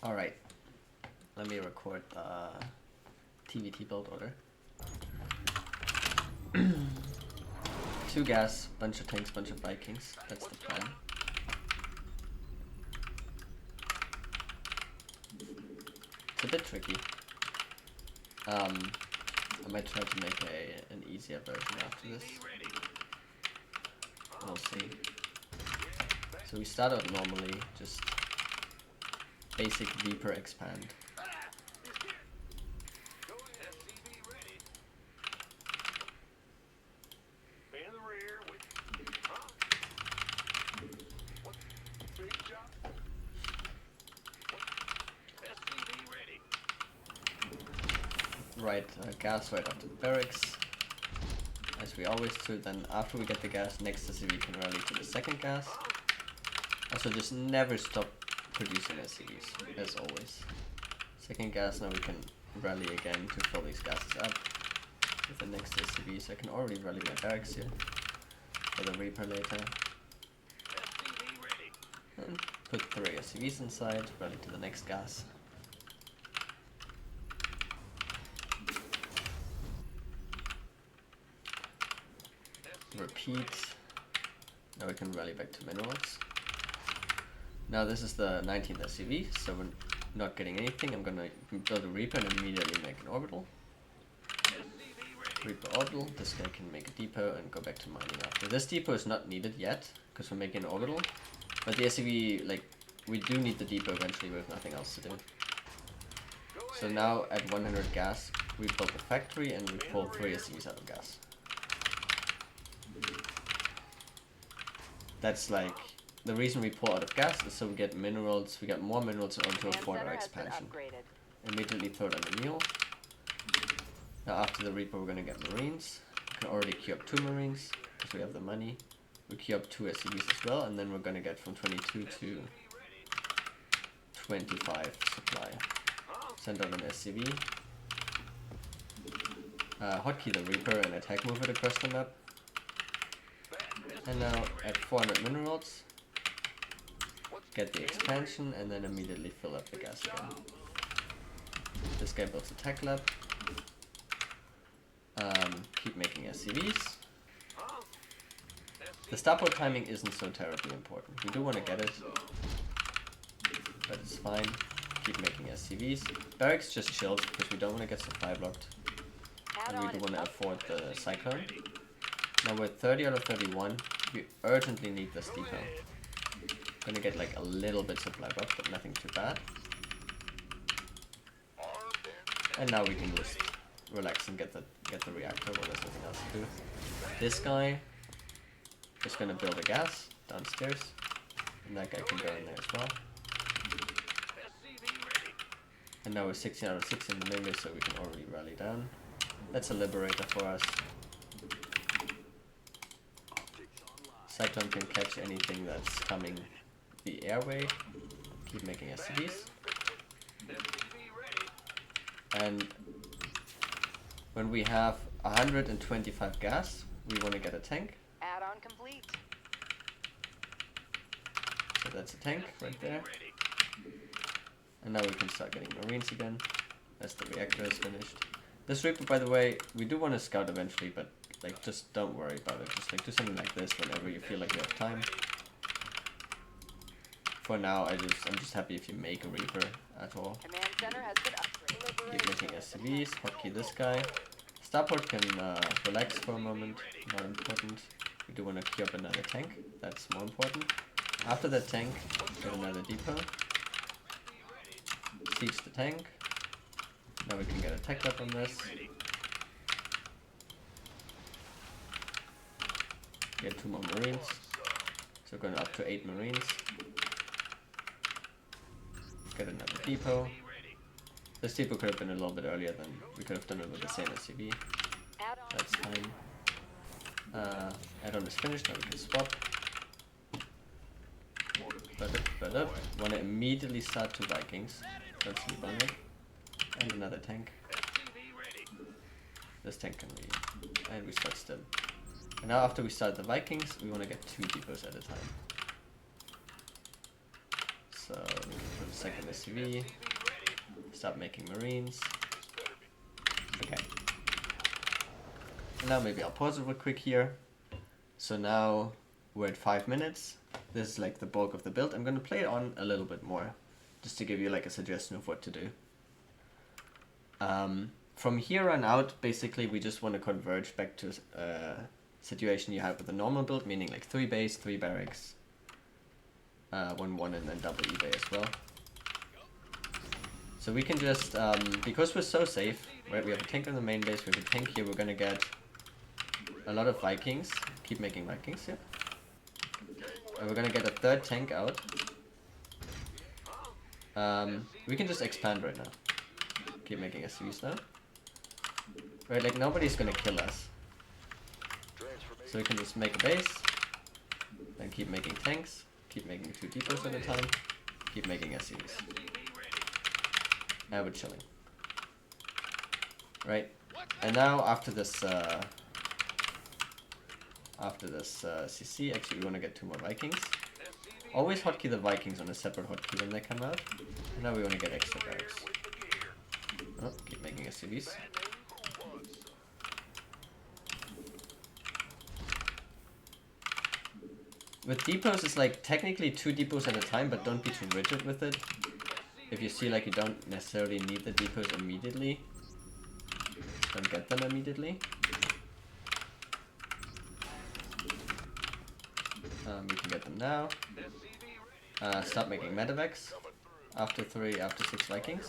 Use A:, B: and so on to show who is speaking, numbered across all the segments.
A: Alright, let me record the TvT build order. 2 gas, bunch of tanks, bunch of Vikings. That's the plan. It's a bit tricky. I might try to make an easier version after this. We'll see. So we start out normally, just basic Reaper expand. Right, gas right after the barracks, as we always do. Then after we get the gas, next SCV can rally to the second gas. Also, just never stop producing SCVs, as always. Second gas, now we can rally again to fill these gases up with the next SCV. So I can already rally my barracks here for the Reaper later. And put 3 SCVs inside, rally to the next gas. Repeat. Now we can rally back to minerals. Now this is the 19th SCV, so we're not getting anything. I'm gonna build a Reaper and immediately make an orbital. Reaper orbital. This guy can make a depot and go back to mining after. This depot is not needed yet because we're making an orbital, but the SCV, like, we do need the depot eventually. We have nothing else to do. So now at 100 gas, we build the factory and we pull 3 SCVs out of gas. That's like, the reason we pull out of gas is so we get minerals, we get more minerals onto a afford our expansion. Immediately throw it on the mule. Now after the Reaper we're gonna get marines. We can already queue up 2 marines, because we have the money. We queue up 2 SCVs as well, and then we're gonna get from 22 to 25 supply. Send out an SCV. Hotkey the Reaper and attack move it across the map. And now at 400 minerals, get the expansion and then immediately fill up the gas again. This guy builds a tech lab. Keep making SCVs. The starport timing isn't so terribly important. We do want to get it, but it's fine. Keep making SCVs. Barracks just chills because we don't want to get supply blocked. And we do want to afford the cyclone. Now we're 30 out of 31. We urgently need this depot. Gonna get like a little bit supply blocked, but nothing too bad. And now we can just relax and get the reactor while there's nothing else to do. This guy is gonna build a gas downstairs, and that guy can go in there as well. And now we're 16 out of 6 in the melee, so we can already rally down. That's a liberator for us. Cyclone can catch anything that's coming the airway. Keep making SCVs. And when we have 125 gas, we want to get a tank.
B: Add-on complete.
A: So that's a tank right there. And now we can start getting marines again, as the reactor is finished. This Reaper, by the way, we do want to scout eventually, but like, just don't worry about it. Just like do something like this whenever you feel like you have time. For now, I'm just happy if you make a Reaper at all.
B: Command center has been upgraded.
A: Keep making SCVs. Hotkey this guy. Starport can relax for a moment. Not important. We do want to queue up another tank. That's more important. After that tank, get another depot. Siege the tank. Now we can get a tech lab on this. Get 2 more marines. So we're going up to 8 marines. Get another depot. This depot could have been a little bit earlier than we could have done it with the same SCV. That's fine. Add-on is finished, now we can swap. But up. Want to immediately start 2 Vikings. Let's sleep on it. And another tank. This tank can be. And we start still. And now after we start the Vikings, we want to get 2 depots at a time. So we can put second SCV. Stop making Marines. Okay. And now maybe I'll pause it real quick here. So now we're at 5 minutes. This is like the bulk of the build. I'm gonna play it on a little bit more, just to give you like a suggestion of what to do. From here on out, basically we just want to converge back to a situation you have with a normal build, meaning like 3 base, 3 barracks, 1-1 and then double eBay as well. So we can just, because we're so safe, right, we have a tank on the main base, we have a tank here, we're gonna get a lot of Vikings, keep making Vikings here. And we're gonna get a 3rd tank out. We can just expand right now. Keep making SCVs now. Right, like nobody's gonna kill us. So we can just make a base, then keep making tanks, keep making 2 depots at a time, keep making SCVs. Now we're chilling. Right, and now after this CC, actually we want to get 2 more Vikings. Always hotkey the Vikings on a separate hotkey when they come out. And now we want to get extra barracks. Oh, keep making SCVs. With depots, it's like technically 2 depots at a time, but don't be too rigid with it. If you see like you don't necessarily need the depots immediately, don't get them immediately. We can get them now. Stop making medevacs after 6 Vikings.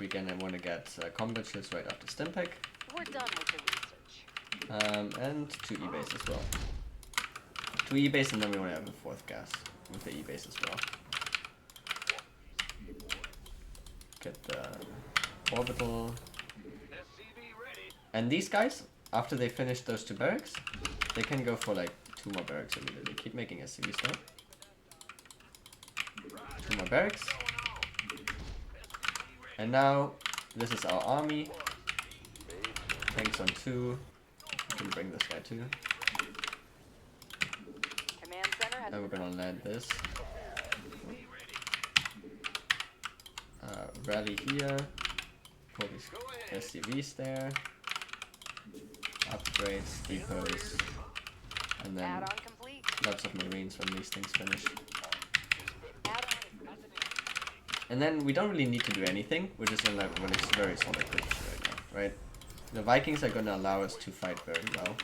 A: We're gonna want to get combat shields right after Stimpeg.
B: We're done with the research.
A: And 2 E-base as well. 2 E-base and then we want to have a 4th gas with the E-base as well. Get the orbital. And these guys, after they finish those 2 barracks, they can go for like 2 more barracks immediately. Keep making SCVs now. 2 more barracks. And now, this is our army. Tanks on 2. We can bring this guy too.
B: Command center has
A: Now we're gonna land this. Rally here. Put these SCVs there. Upgrades, depots. And then
B: add-on complete.
A: lots of Marines when these things finish.
B: Add-on.
A: And then we don't really need to do anything. We're just in a very solid position right now, right? The Vikings are gonna allow us to fight very well.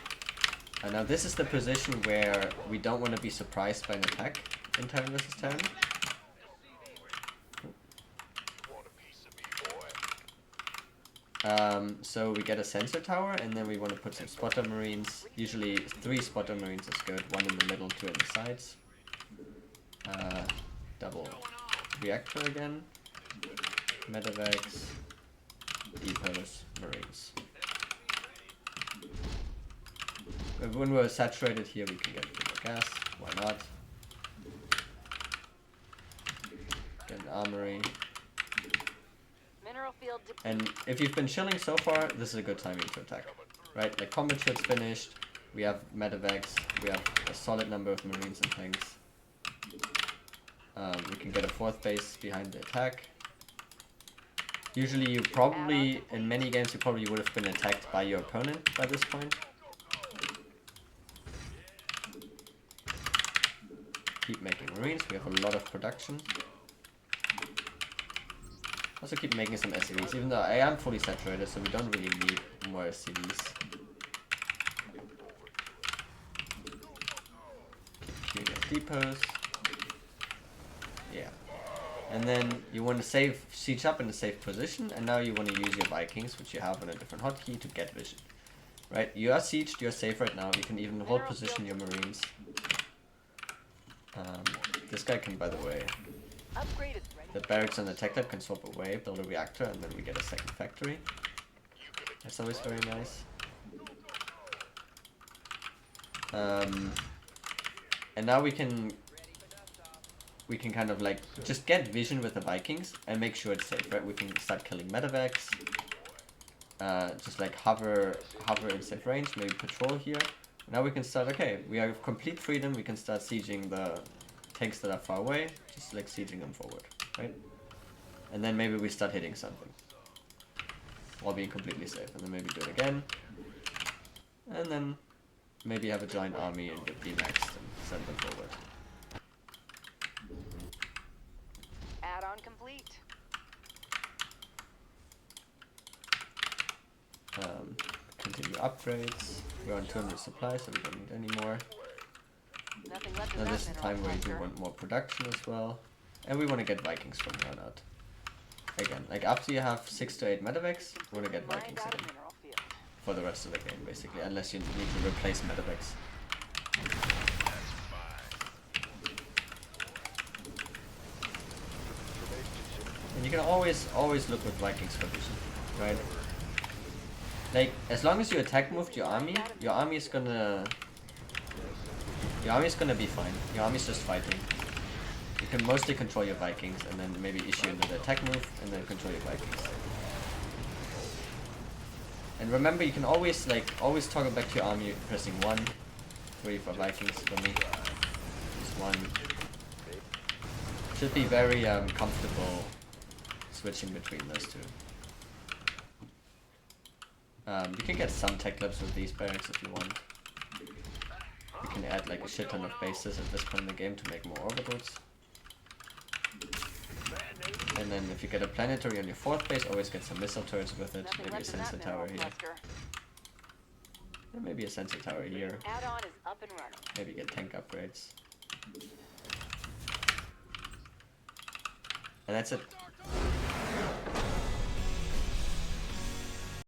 A: And now this is the position where we don't want to be surprised by an attack in Terran versus Terran. So we get a sensor tower, and then we want to put some spotter marines. Usually 3 spotter marines is good. 1 in the middle, 2 in the sides. Double reactor again. Medevacs, depots, marines. When we're saturated here, we can get more gas. Why not? Get an armory.
B: Mineral field depleted.
A: And if you've been chilling so far, this is a good timing to attack. Right? Like combat shield's finished. We have medevacs. We have a solid number of marines and tanks. We can get a 4th base behind the attack. Usually you probably, in many games, you probably would have been attacked by your opponent by this point. Keep making marines, we have a lot of production. Also keep making some SCVs, even though I am fully saturated, so we don't really need more SCVs. Keep queuing up depots. Yeah. And then you want to siege up in a safe position, and now you want to use your Vikings, which you have on a different hotkey, to get vision. Right? You are sieged, you're safe right now, you can even hold position your marines. This guy can, by the way,
B: Upgrade is ready.
A: the barracks and the tech lab can swap away, build a reactor, and then we get a 2nd factory. That's always very nice. And now we can kind of like just get vision with the Vikings and make sure it's safe, right? We can start killing medevacs. Just like hover in safe range, maybe patrol here. Now we can start, okay, we have complete freedom, we can start sieging tanks that are far away, just like sieging them forward, right? And then maybe we start hitting something while being completely safe, and then maybe do it again, and then maybe have a giant army and get D-maxed and send them forward.
B: Add-on complete.
A: Continue upgrades. We're on 200 supplies, so we don't need any more.
B: Nothing left of
A: Now
B: that
A: this is the
B: mineral
A: time where you do
B: cluster.
A: want more production as well. And we want to get Vikings from run out. Again, like after you have 6 to 8 medevacs, you want to get
B: Mined
A: Vikings
B: out a
A: in
B: mineral field.
A: for the rest of the game, basically, unless you need to replace medevacs. And you can always look with Vikings for vision, right? Like, as long as you attack moved your army is gonna be fine. Your army's just fighting. You can mostly control your Vikings and then maybe issue another attack move and then control your Vikings. And remember, you can always toggle back to your army pressing 1, 3 for Vikings for me. Just 1. Should be very comfortable switching between those two. You can get some tech clips with these barracks if you want. You can add like a shit ton of bases at this point in the game to make more orbitals. And then if you get a planetary on your 4th base, always get some missile turrets with it.
B: Nothing
A: Maybe a
B: left of that
A: sensor
B: mineral
A: tower here.
B: cluster.
A: And maybe a sensor tower here.
B: Add-on is up and running.
A: Maybe get tank upgrades. And that's it.